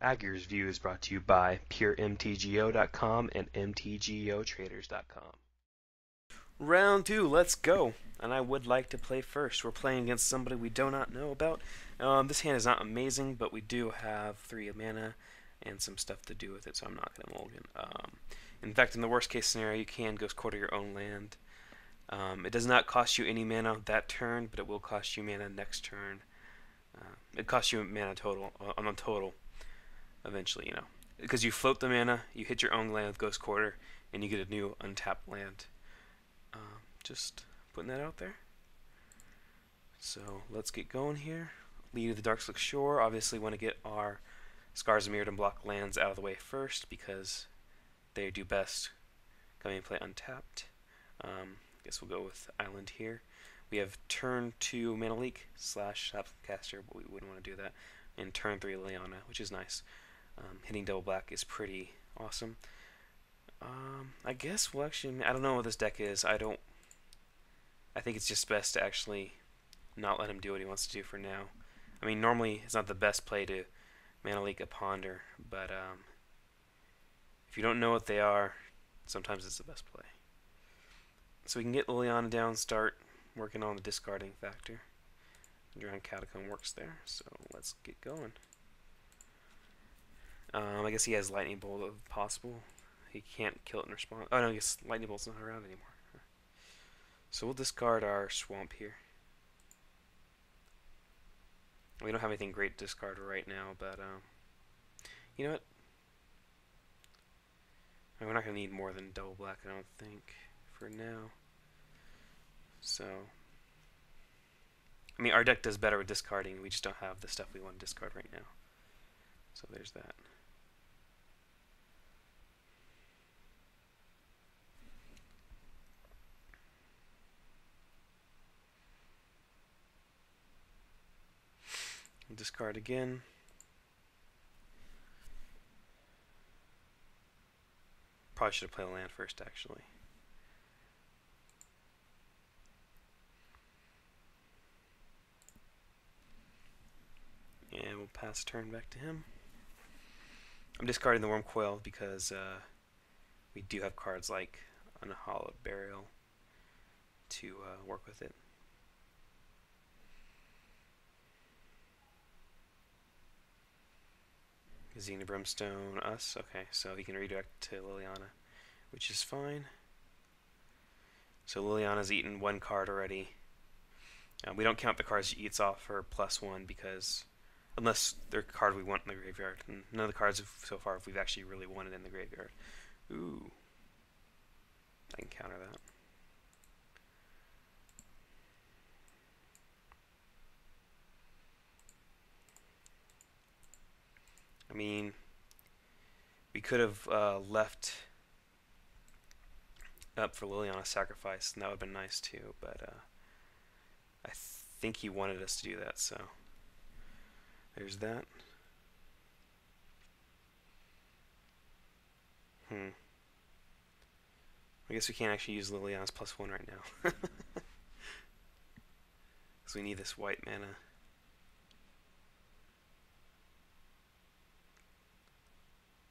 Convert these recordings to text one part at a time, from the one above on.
Agger's View is brought to you by PureMTGO.com and MTGOTraders.com. Round 2, let's go. And I would like to play first. We're playing against somebody we do not know about. This hand is not amazing, but we do have 3 mana and some stuff to do with it, so I'm not going to mulligan. In fact, in the worst case scenario, you can Ghost Quarter your own land. It does not cost you any mana that turn, but it will cost you mana next turn. It costs you mana total on the total eventually, because you float the mana, you hit your own land with Ghost Quarter, and you get a new untapped land. Just putting that out there. So let's get going here. Lead to the Darkslick Shore. Obviously, want to get our Scars of Mirrodin block lands out of the way first because they do best coming and play untapped. Guess we'll go with Island here. We have turn 2 Mana Leak / Snapcaster, but we wouldn't want to do that. And turn 3 Liliana, which is nice. Hitting double black is pretty awesome. I guess we'll actually, I don't know what this deck is. I think it's just best to actually not let him do what he wants to do for now. I mean, normally it's not the best play to Mana Leak a Ponder, but if you don't know what they are, sometimes it's the best play. So we can get Liliana down, start working on the discarding factor. Drowned Catacomb works there, so let's get going. I guess he has Lightning Bolt if possible. He can't kill it in response. Oh no, I guess Lightning Bolt's not around anymore. So we'll discard our Swamp here. We don't have anything great to discard right now, but you know what? We're not going to need more than double black, I don't think, for now. So, I mean, our deck does better with discarding. We just don't have the stuff we want to discard right now. So there's that. Discard again. Probably should have played a land first, actually. And we'll pass turn back to him. I'm discarding the Wormcoil because we do have cards like Unhallowed Burial to work with it. Xena Brimstone, us. Okay, so he can redirect to Liliana, which is fine. So Liliana's eaten 1 card already. We don't count the cards she eats off her +1 because, unless they're a card we want in the graveyard. And none of the cards so far we've actually really wanted in the graveyard. Ooh. I can counter that. I mean, we could have left up for Liliana Sacrifice, and that would have been nice too, but I think he wanted us to do that, so there's that. I guess we can't actually use Liliana's +1 right now. Because we need this white mana.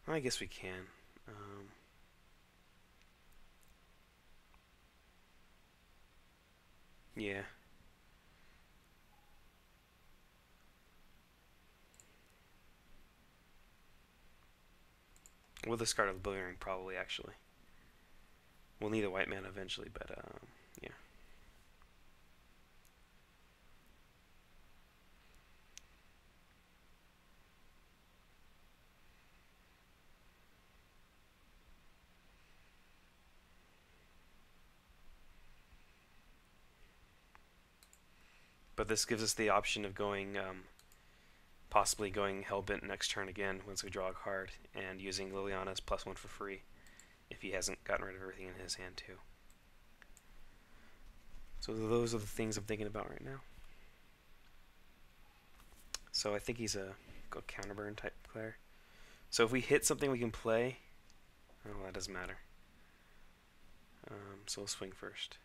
I guess we can. Yeah. We'll discard a Boomerang probably, actually. We'll need a white mana eventually, but yeah. But this gives us the option of going, possibly going Hellbent next turn again once we draw a card, and using Liliana's +1 for free if he hasn't gotten rid of everything in his hand too. So those are the things I'm thinking about right now. So I think he's a counterburn type player. So if we hit something we can play, oh, that doesn't matter. So we'll swing first.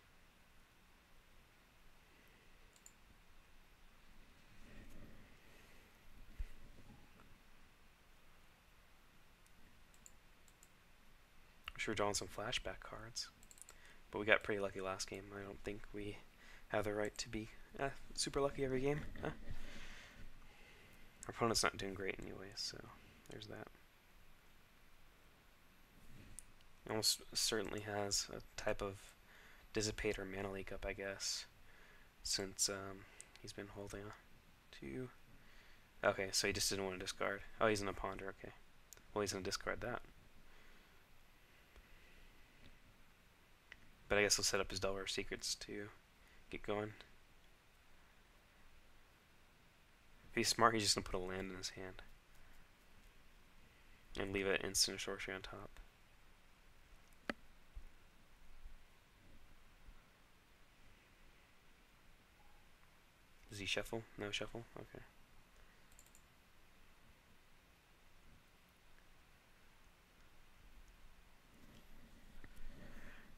sure drawing some flashback cards. But we got pretty lucky last game. I don't think we have the right to be super lucky every game. Our opponent's not doing great anyway, so there's that. Almost certainly has a type of Dissipate or Mana Leak up, I guess, since he's been holding on to... Okay, so he just didn't want to discard. Oh, he's in a Ponder, okay. Well, he's going to discard that. But I guess he'll set up his Delver Secrets to get going. If he's smart, he's just going to put a land in his hand. And leave an instant sorcery on top. Does he shuffle? No shuffle? Okay.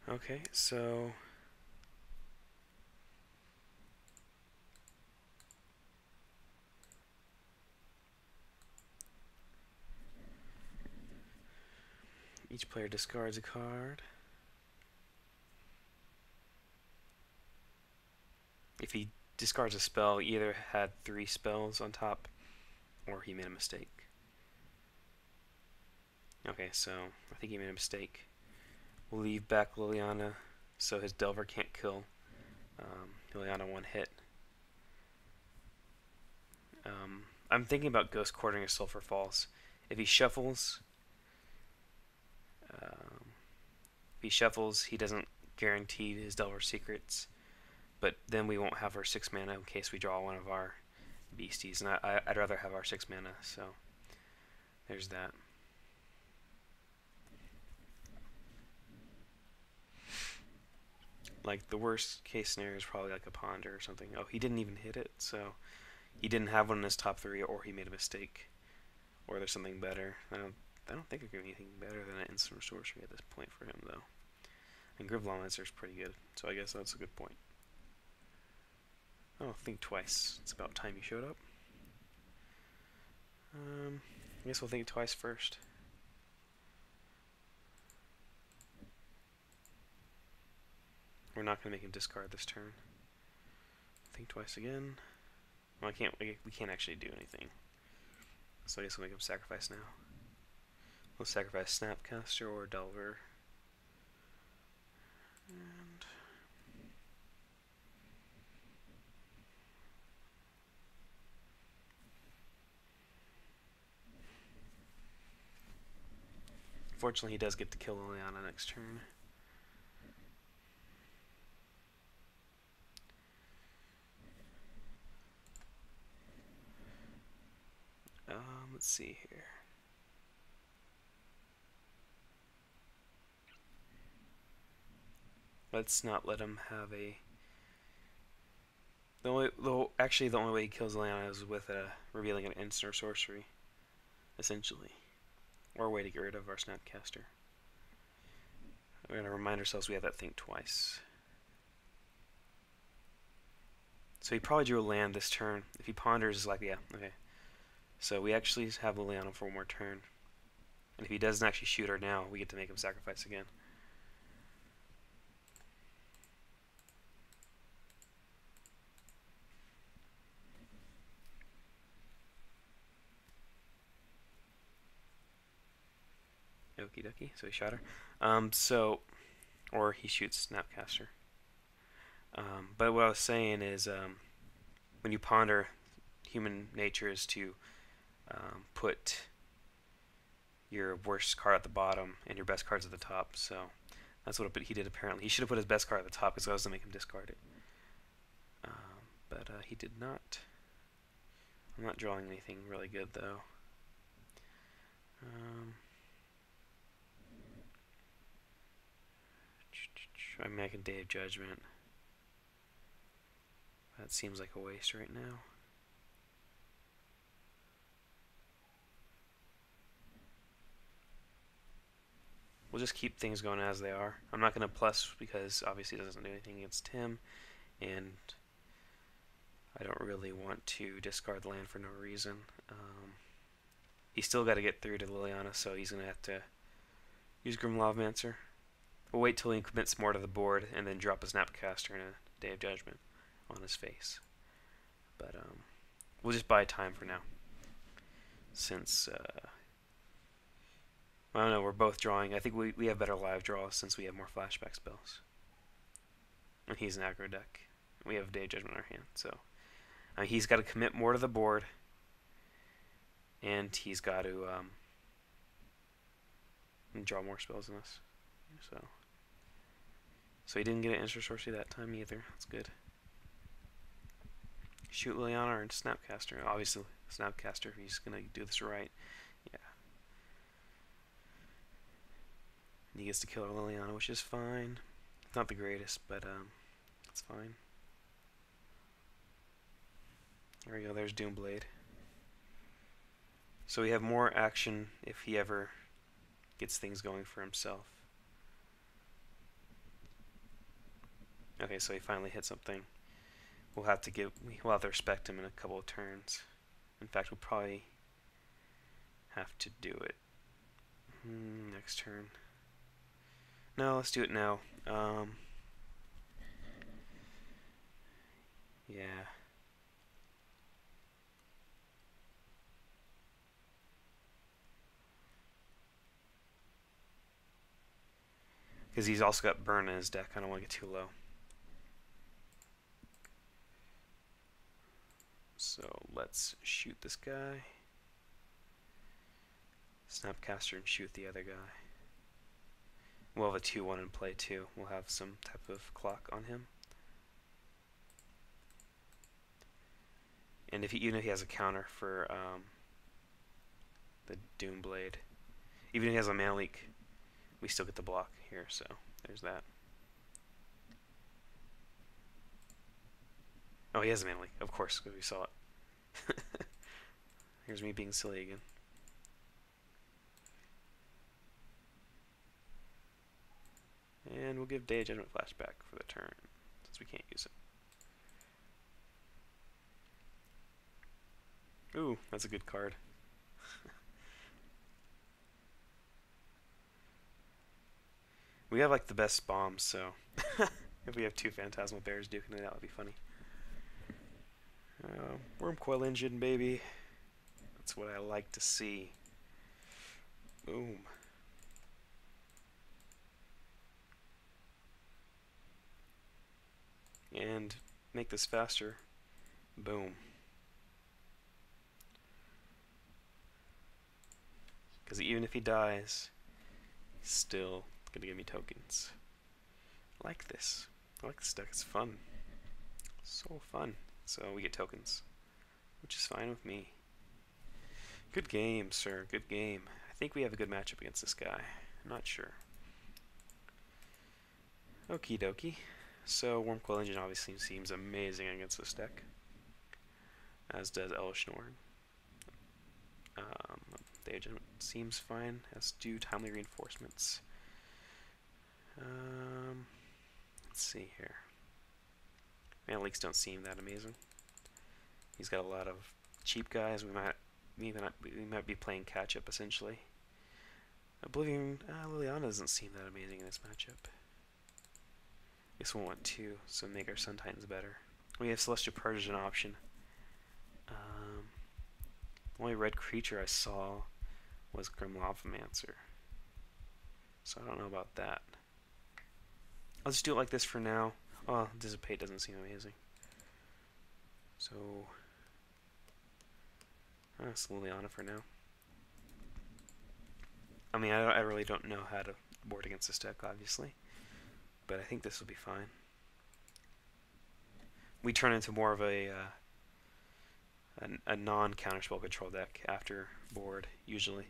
Okay, so... each player discards a card. If he discards a spell, he either had 3 spells on top, or he made a mistake. Okay, so I think he made a mistake. We'll leave back Liliana, so his Delver can't kill Liliana one hit. I'm thinking about Ghost Quartering or Sulphur Falls. If he shuffles, he doesn't guarantee his Delver Secrets, but then we won't have our 6 mana in case we draw one of our beasties, and I'd rather have our 6 mana, so there's that. Like, the worst case scenario is probably like a Ponder or something. Oh, he didn't even hit it, so he didn't have one in his top 3, or he made a mistake, or there's something better. I don't think there's anything better than an instant sorcery at this point for him, though. And Gryvlon is pretty good, so I guess that's a good point. Oh, think twice. It's about time you showed up. I guess we'll think twice first. We're not going to make him discard this turn. Think twice again. Well, we can't actually do anything. So I guess we'll make him sacrifice now. We'll sacrifice Snapcaster or Delver. And fortunately, he does get to kill Liliana next turn. Let's see here. Let's not let him have a... Actually, the only way he kills Liliana is with revealing an instant or sorcery, essentially. Or a way to get rid of our Snapcaster. We're going to remind ourselves we have that think twice. So he probably drew a land this turn. If he ponders, it's like, yeah, okay. So we actually have Liliana for one more turn. And if he doesn't actually shoot her now, we get to make him sacrifice again. Okie dokie, so he shot her. Or he shoots Snapcaster. But what I was saying is, when you ponder, human nature is to put your worst card at the bottom and your best cards at the top. So that's what he did apparently. He should have put his best card at the top because I was going to make him discard it. But he did not. I'm not drawing anything really good though. I mean, I can Day of Judgment. That seems like a waste right now. We'll just keep things going as they are. I'm not going to plus because obviously it doesn't do anything against him, and I don't really want to discard land for no reason. He's still got to get through to Liliana, so he's going to have to Use Grim Lavamancer. We'll wait till he commits more to the board and then drop a Snapcaster and a Day of Judgment on his face. But we'll just buy time for now. Since, I don't know, we're both drawing. I think we have better live draws since we have more flashback spells. And he's an aggro deck. We have Day of Judgment in our hand, so he's got to commit more to the board. And he's got to draw more spells than us. So he didn't get an Instant Sorcery that time either. That's good. Shoot Liliana or Snapcaster. Obviously, Snapcaster, he's going to do this right. Yeah. And he gets to kill Liliana, which is fine. Not the greatest, but it's fine. There we go, there's Doomblade. So we have more action if he ever gets things going for himself. Okay, so he finally hit something. We'll have to respect him in a couple of turns. In fact, we'll probably have to do it next turn. No, let's do it now. Yeah. Because he's also got burn in his deck. I don't want to get too low. So let's shoot this guy. Snapcaster and shoot the other guy. We'll have a 2-1 in play too. We'll have some type of clock on him. And even if he has a counter for the Doomblade, even if he has a mana leak, we still get the block here, so there's that. Oh, he has a mana leak, of course, because we saw it. Here's me being silly again. And we'll give Day of Judgment flashback for the turn, since we can't use it. Ooh, that's a good card. We have like the best bombs, so if we have 2 Phantasmal Bears duking it out, would be funny. Wurmcoil Engine, baby. That's what I like to see. Boom. And make this faster. Boom. Because even if he dies, he's still going to give me tokens. I like this. I like this deck. It's fun. So fun. So we get tokens, which is fine with me. Good game, sir. Good game. I think we have a good matchup against this guy. I'm not sure. Okie dokie. So Wurmcoil Engine obviously seems amazing against this deck, as does Elesh Norn. Day of Judgment seems fine, as do Timely Reinforcements. Let's see here. Mana leaks don't seem that amazing. He's got a lot of cheap guys. We might be playing catch up essentially. Oblivion Liliana doesn't seem that amazing in this matchup. Guess we'll want 2, so make our Sun Titans better. We have Celestial Purge as an option. The only red creature I saw was Grim Lavamancer, so I don't know about that. I'll just do it like this for now. Oh, Dissipate doesn't seem amazing. So, that's Liliana for now. I mean, I really don't know how to board against this deck, obviously, but I think this will be fine. We turn into more of a non-counterspell control deck after board, usually.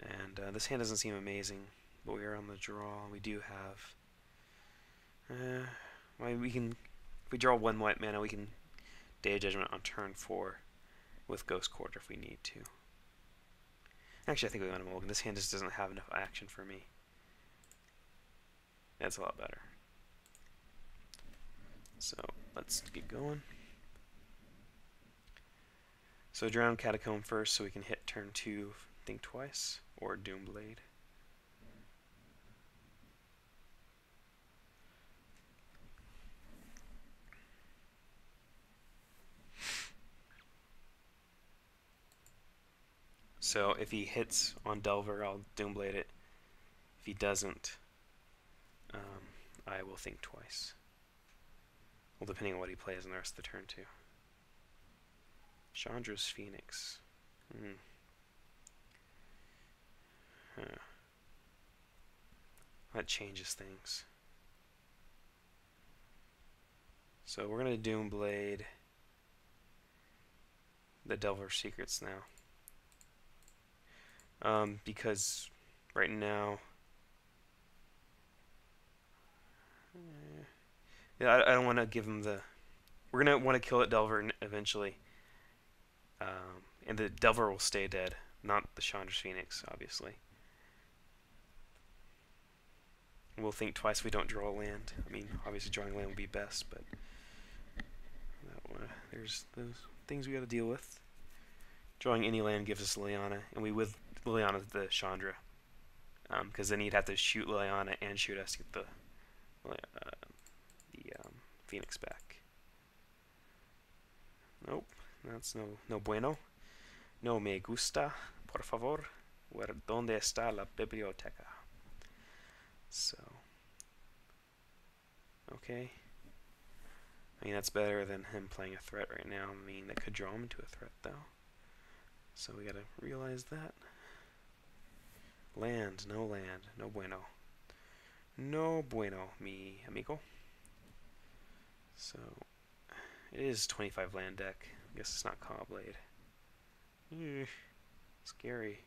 And this hand doesn't seem amazing, but we are on the draw. We do have... we can, if we draw 1 white mana, we can Day of Judgment on turn 4 with Ghost Quarter if we need to. Actually, I think we want to mulligan. This hand just doesn't have enough action for me. That's a lot better. So, let's get going. So drown Catacomb first so we can hit turn 2, think twice, or Doomblade. So if he hits on Delver, I'll Doomblade it. If he doesn't, I will think twice. Well, depending on what he plays in the rest of the turn, too. Chandra's Phoenix. Huh. That changes things. So we're going to Doomblade the Delver Secrets now. Because right now... yeah, I don't want to give him the... We're going to want to kill it Delver eventually. And the Delver will stay dead, not the Chandra's Phoenix, obviously. We'll think twice if we don't draw a land. I mean, obviously drawing a land would be best, but there's those things we got to deal with. Drawing any land gives us Liliana, and we with Liliana the Chandra, because then he'd have to shoot Liliana and shoot us to get the Phoenix back. Nope, that's no bueno. No me gusta, por favor. ¿Dónde está la biblioteca? So, okay. I mean, that's better than him playing a threat right now. I mean, that could draw him into a threat, though. So we gotta realize that. Land, no bueno. No bueno, mi amigo. So, it is 25 land deck. I guess it's not Caw-Blade. Scary.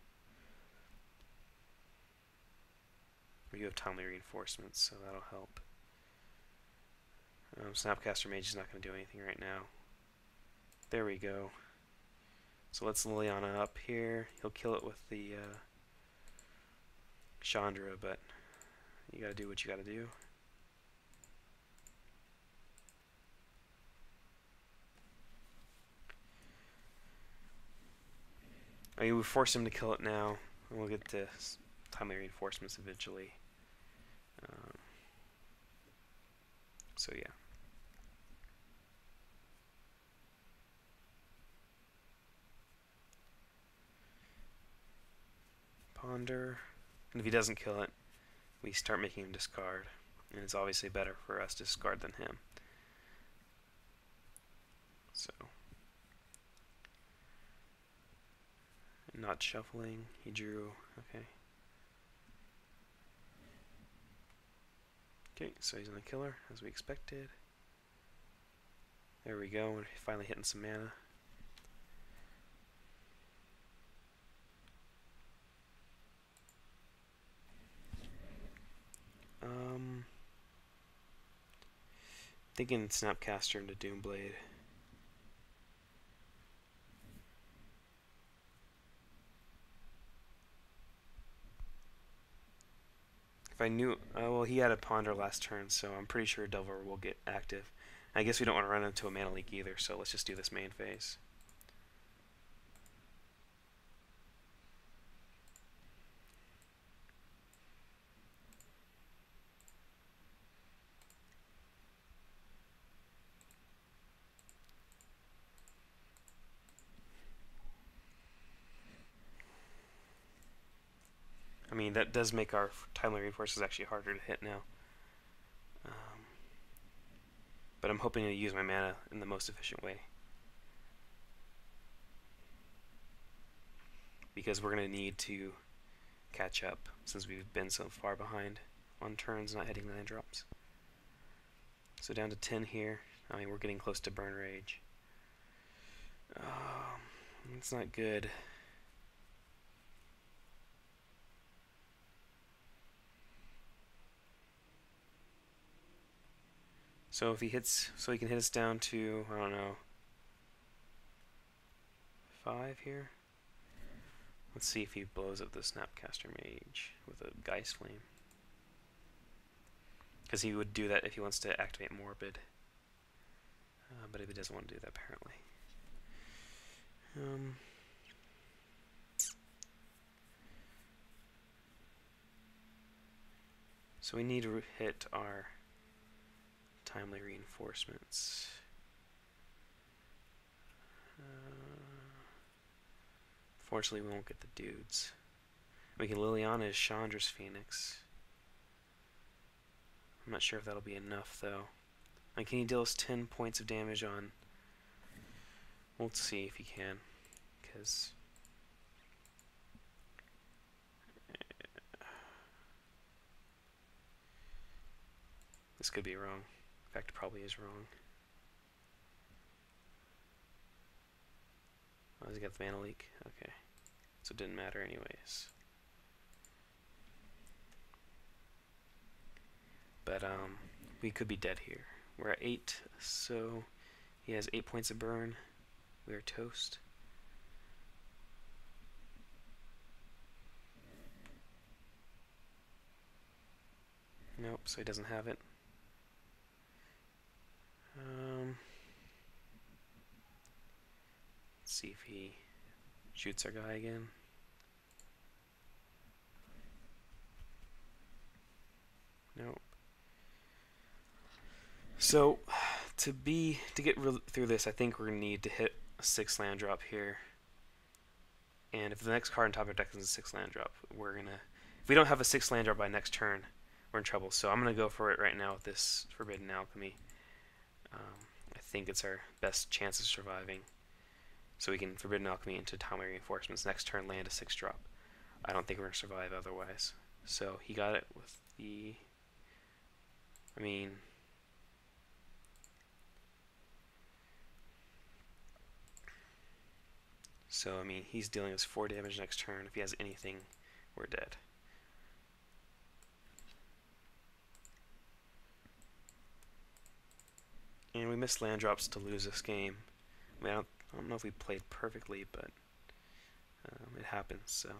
We do have timely reinforcements, so that'll help. Snapcaster Mage is not going to do anything right now. There we go. So let's Liliana up here. He'll kill it with the Chandra, but you gotta do what you gotta do. I mean, we force him to kill it now, and we'll get the timely reinforcements eventually. So yeah. Ponder. And if he doesn't kill it, we start making him discard. And it's obviously better for us to discard than him. So. Not shuffling. He drew. Okay. Okay, so he's on the killer, as we expected. There we go. We're finally hitting some mana. Thinking Snapcaster into Doomblade. If I knew, well, he had a Ponder last turn, so I'm pretty sure Delver will get active. I guess we don't want to run into a mana leak either, so let's just do this main phase. I mean, that does make our timely reinforcements actually harder to hit now. But I'm hoping to use my mana in the most efficient way. Because we're going to need to catch up, since we've been so far behind on turns not hitting land drops. So down to 10 here. I mean, we're getting close to Burn Rage. It's not good. So if he hits, so he can hit us down to, I don't know, 5 here. Let's see if he blows up the Snapcaster Mage with a Geist Flame. Because he would do that if he wants to activate Morbid. But if he doesn't want to do that, apparently. So we need to hit our timely reinforcements. Unfortunately, we won't get the dudes. We can Liliana as Chandra's Phoenix. I'm not sure if that'll be enough, though. And can he deal us 10 points of damage on... We'll see if he can, because... This could be wrong. In fact, it probably is wrong. Oh, has he got the mana leak? Okay. So it didn't matter anyways. But, we could be dead here. We're at 8, so he has 8 points of burn. We are toast. Nope, so he doesn't have it. Let's see if he shoots our guy again. Nope. So, to get through this, I think we're gonna need to hit a 6 land drop here. And if the next card on top of our deck is a 6 land drop, we're gonna... If we don't have a 6 land drop by next turn, we're in trouble. So I'm gonna go for it right now with this Forbidden Alchemy. I think it's our best chance of surviving. So we can Forbidden Alchemy into Timely Reinforcements. Next turn, land a 6 drop. I don't think we're gonna survive otherwise. So he got it with the... I mean... So, I mean, he's dealing us 4 damage next turn. If he has anything, we're dead. And we missed land drops to lose this game. I mean, I don't know if we played perfectly, but it happens, so.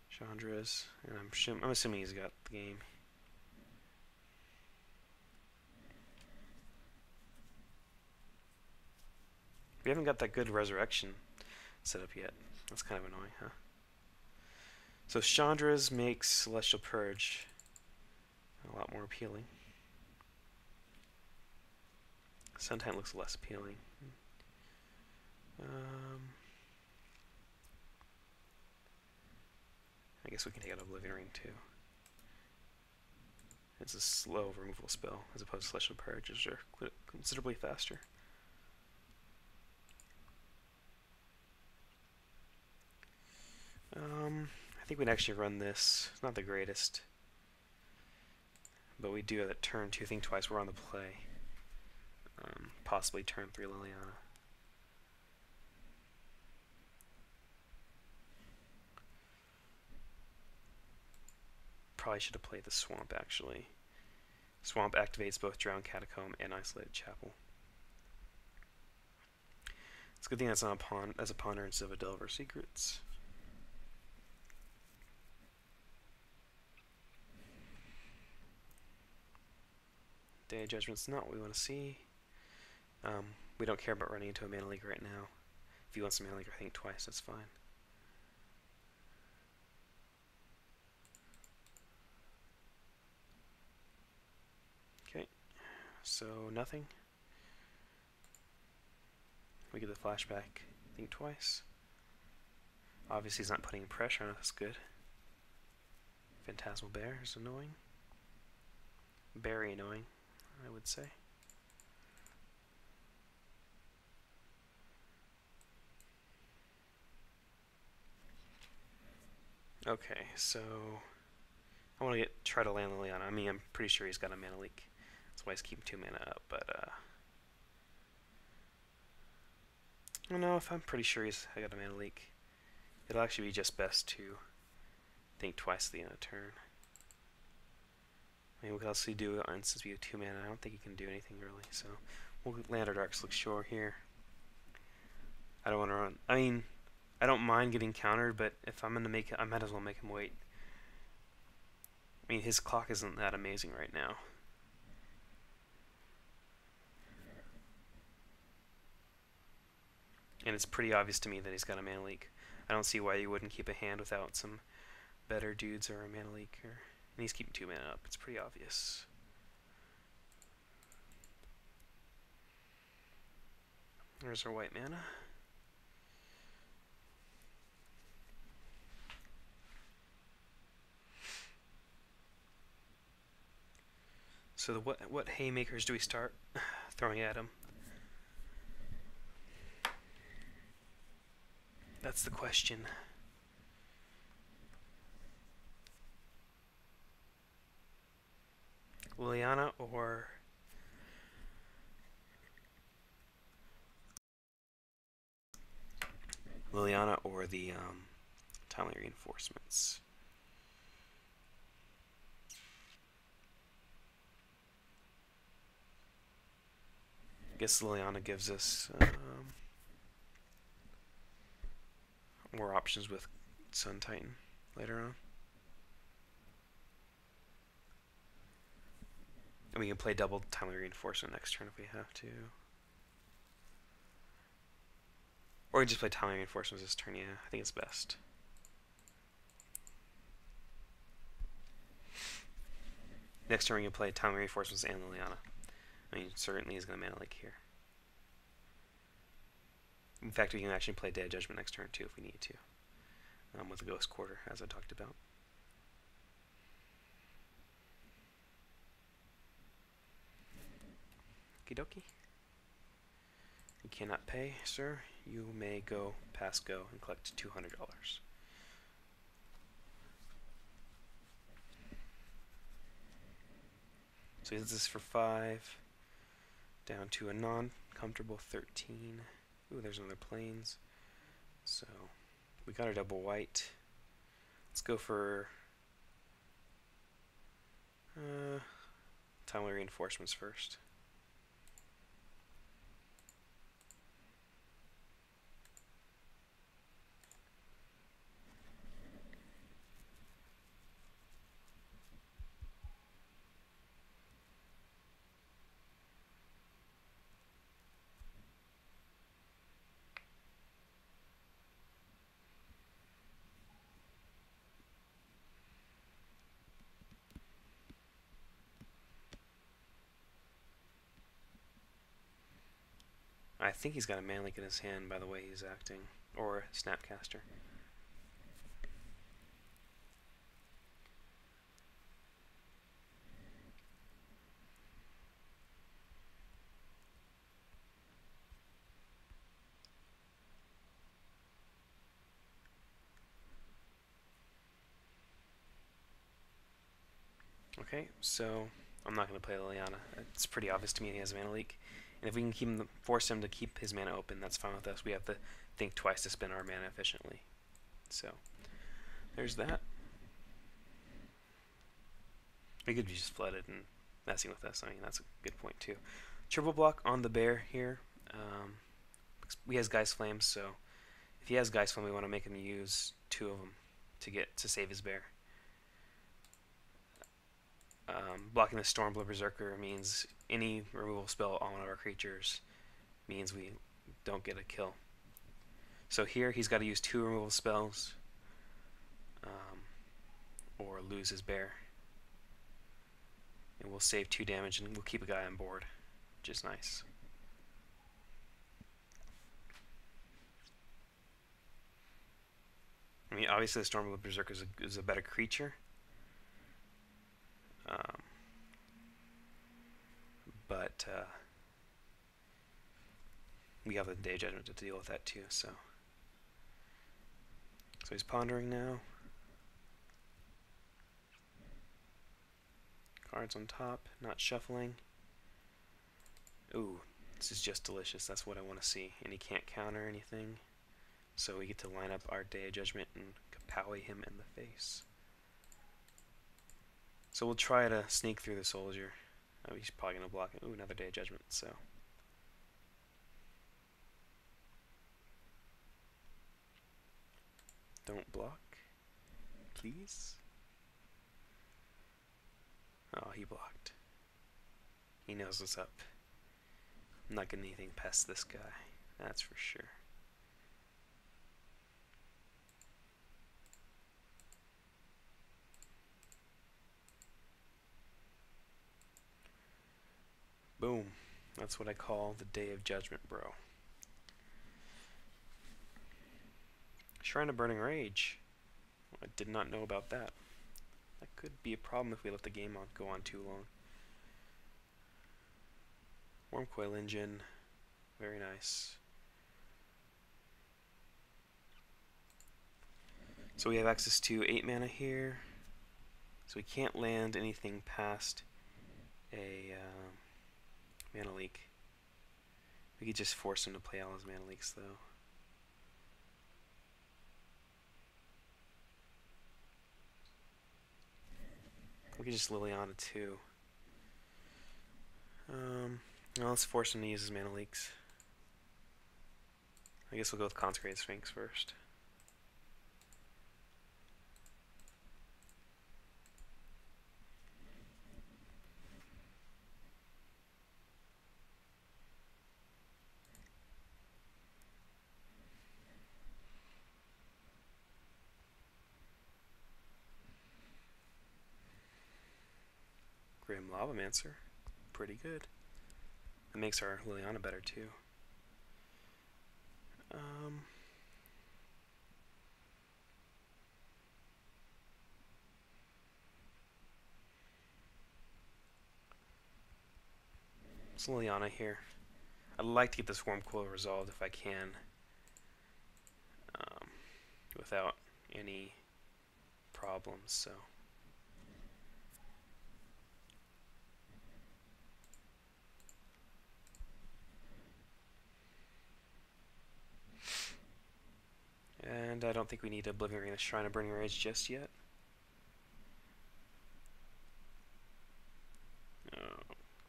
Chandra's, and I'm assuming he's got the game. We haven't got that good resurrection set up yet. That's kind of annoying, huh? So Chandra's makes Celestial Purge a lot more appealing. Suntide looks less appealing. I guess we can take out Oblivion Ring too. It's a slow removal spell as opposed to Celestial Purge, which are considerably faster. I think we'd actually run this. It's not the greatest. But we do have that turn 2 Think Twice. We're on the play. Possibly turn 3 Liliana. Probably should have played the Swamp, actually. Swamp activates both Drowned Catacomb and Isolated Chapel. It's a good thing that's not as a ponder instead of a Delver Secrets. Day of Judgment's not what we want to see. We don't care about running into a Mana Leak right now. If he wants a Mana Leak, I think twice, that's fine. Okay, so nothing. We get the flashback, think twice. Obviously he's not putting pressure on us, that's good. Phantasmal Bear is annoying. Very annoying, I would say. Okay, so I want to try to land Liliana. I mean, I'm pretty sure he's got a Mana Leak. That's why he's keeping 2 mana up, but I don't know if I'm pretty sure he's got a Mana Leak. It'll actually be just best to think twice at the end of the turn. I mean, what else do we do? And since we have 2 mana, I don't think he can do anything really, so we'll land our Darkslick Shore here. I don't want to run. I mean, I don't mind getting countered, but if I'm going to make it, I might as well make him wait. I mean, his clock isn't that amazing right now. And it's pretty obvious to me that he's got a Mana Leak. I don't see why you wouldn't keep a hand without some better dudes or a Mana Leak. And he's keeping 2 mana up. It's pretty obvious. There's our white mana. So what haymakers do we start throwing at him? That's the question. Liliana or the timely reinforcements. I guess Liliana gives us more options with Sun Titan later on. And we can play double timely reinforcement next turn if we have to. Or we can just play timely reinforcements this turn, yeah. I think it's best. Next turn we can play timely reinforcements and Liliana. I mean, certainly he's going to Mana Lake here. In fact, we can actually play Day of Judgment next turn too if we need to. With the Ghost Quarter, as I talked about. Okie dokie. You cannot pay, sir. You may go past go and collect $200. So he does this for 5. Down to a non-comfortable 13. Ooh, there's another plains. So we got our double white. Let's go for timely reinforcements first. I think he's got a Mana Lake in his hand by the way he's acting. Or Snapcaster. Okay, so I'm not going to play Liliana. It's pretty obvious to me he has a Mana Leak. And if we can force him to keep his mana open, that's fine with us. We have to think twice to spend our mana efficiently. So, there's that. He could be just flooded and messing with us. I mean, that's a good point too. Triple block on the bear here. He has Geist Flame, so if he has Geist Flame, we want to make him use 2 of them to save his bear. Blocking the Stormblood Berserker means any removal spell on one of our creatures means we don't get a kill. So here he's got to use 2 removal spells or lose his bear. And we'll save 2 damage and we'll keep a guy on board, which is nice. I mean, obviously the Stormblood Berserker is a better creature. But we have the Day of Judgment to deal with that too, so he's pondering now. Cards on top, not shuffling. Ooh, this is just delicious. That's what I want to see. And he can't counter anything, so we get to line up our Day of Judgment and kapowie him in the face. So we'll try to sneak through the soldier. Oh, he's probably going to block it. Ooh, another Day of Judgment, so. Don't block, please. Oh, he blocked. He knows what's up. I'm not getting anything past this guy, that's for sure. Boom. That's what I call the Day of Judgment, bro. Shrine of Burning Rage. I did not know about that. That could be a problem if we let the game go on too long. Wurmcoil Engine. Very nice. So we have access to 8 mana here. So we can't land anything past a Mana Leak. We could just force him to play all his Mana Leaks, though. We could just Liliana, too. Well, let's force him to use his Mana Leaks. I guess we'll go with Consecrated Sphinx first. Grim Lavamancer. Pretty good. It makes our Liliana better, too. It's Liliana here. I'd like to get this Wurmcoil resolved if I can, without any problems, so. And I don't think we need Oblivion Ring, Shrine of Burning Rage just yet. Oh,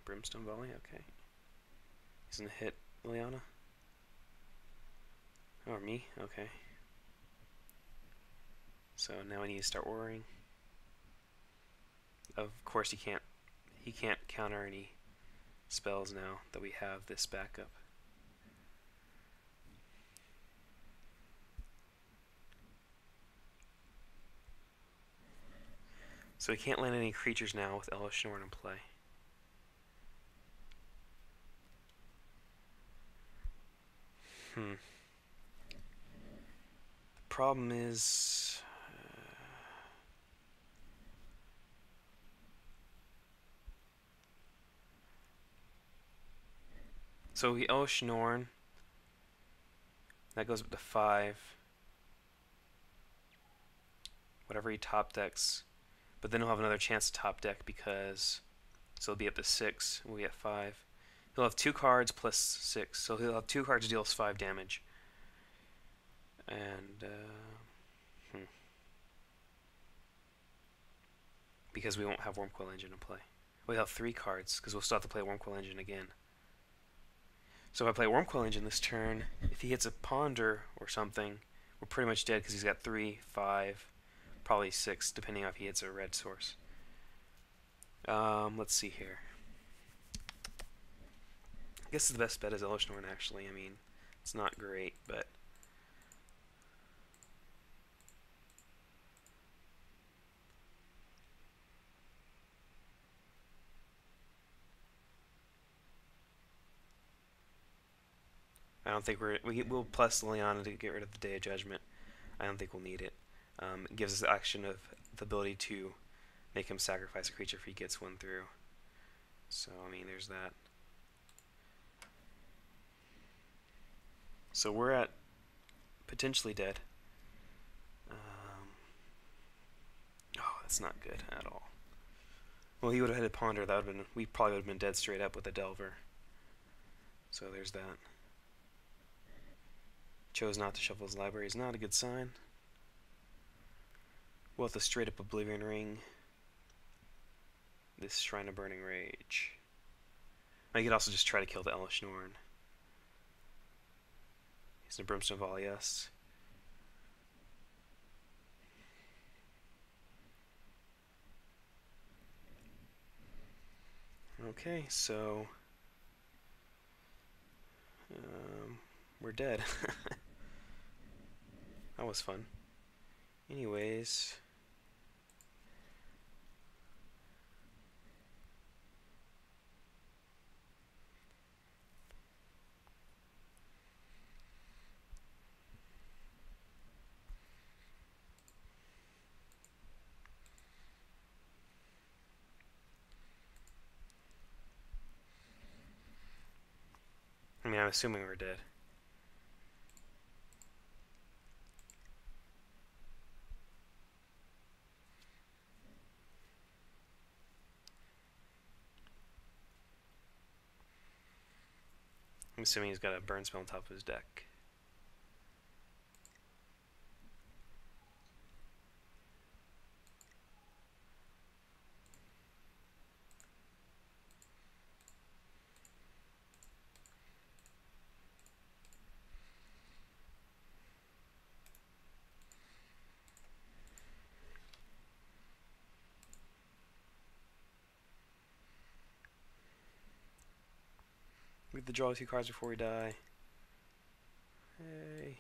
Brimstone Volley, okay. He's gonna hit Liliana. Or me, okay. So now I need to start worrying. Of course he can't counter any spells now that we have this backup. So we can't land any creatures now with Elesh Norn in play. The problem is... so we Elesh Norn. That goes up to 5. Whatever he top decks. But then he'll have another chance to top deck because... so he'll be up to 6, we'll be at 5. He'll have 2 cards plus 6, so he'll have 2 cards deals 5 damage. And, because we won't have Wurmcoil Engine in play. We'll have 3 cards, because we'll still have to play Wurmcoil Engine again. So if I play Wurmcoil Engine this turn, if he hits a Ponder or something, we're pretty much dead because he's got 3, 5, probably 6, depending on if he hits a red source. Let's see here. I guess the best bet is Elesh Norn, actually. I mean, it's not great, but... I don't think we'll plus Liliana to get rid of the Day of Judgment. I don't think we'll need it. It gives us the action of the ability to make him sacrifice a creature if he gets one through. So, I mean, there's that. So we're at potentially dead. Oh, that's not good at all. Well, he would have had a Ponder. That would have been, we probably would have been dead straight up with a Delver. So there's that. Chose not to shuffle his library is not a good sign. We'll have to straight up Oblivion Ring this Shrine of Burning Rage. I could also just try to kill the Elesh Norn. He's in Brimstone Volley, yes. Okay, so we're dead. That was fun. Anyways, assuming we're dead. I'm assuming he's got a burn spell on top of his deck. We have to draw 2 cards before we die. Hey.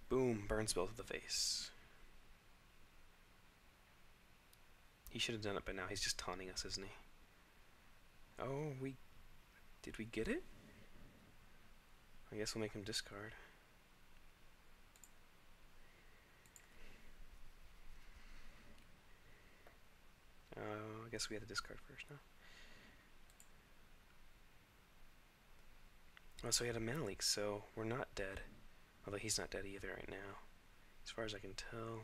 Boom, burn spell to the face. He should have done it by now. He's just taunting us, isn't he? Oh, did we get it? I guess we'll make him discard. I guess we had to discard first now. Oh, so he had a mana leak, so we're not dead. Although he's not dead either right now. As far as I can tell.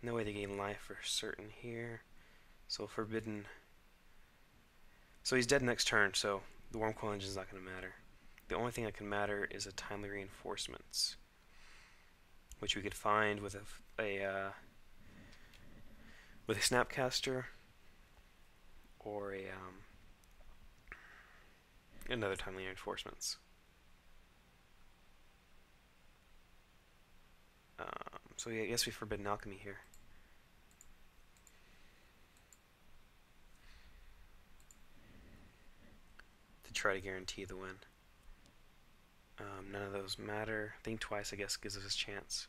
No way to gain life for certain here. So forbidden. So he's dead next turn, so the Wurmcoil Engine is not going to matter. The only thing that can matter is a Timely Reinforcements, which we could find with a Snapcaster or another Timely Reinforcements. So yeah, I guess we Forbidden Alchemy here. To try to guarantee the win. None of those matter. Think twice, I guess, gives us a chance.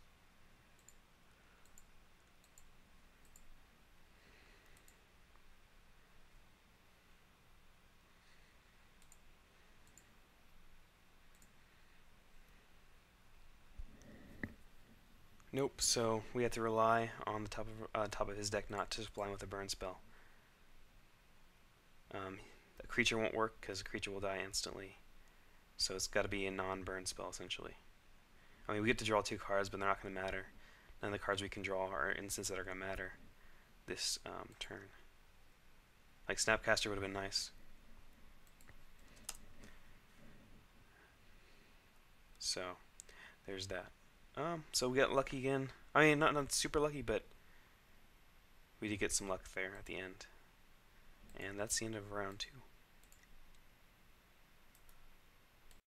Nope, so we have to rely on the top of his deck not to supply him with a burn spell. A creature won't work because a creature will die instantly. So it's got to be a non-burn spell, essentially. I mean, we get to draw 2 cards, but they're not going to matter. None of the cards we can draw are instances that are going to matter this turn. Like Snapcaster would have been nice. So, there's that. So we got lucky again. I mean, not super lucky, but we did get some luck there at the end. And that's the end of round 2.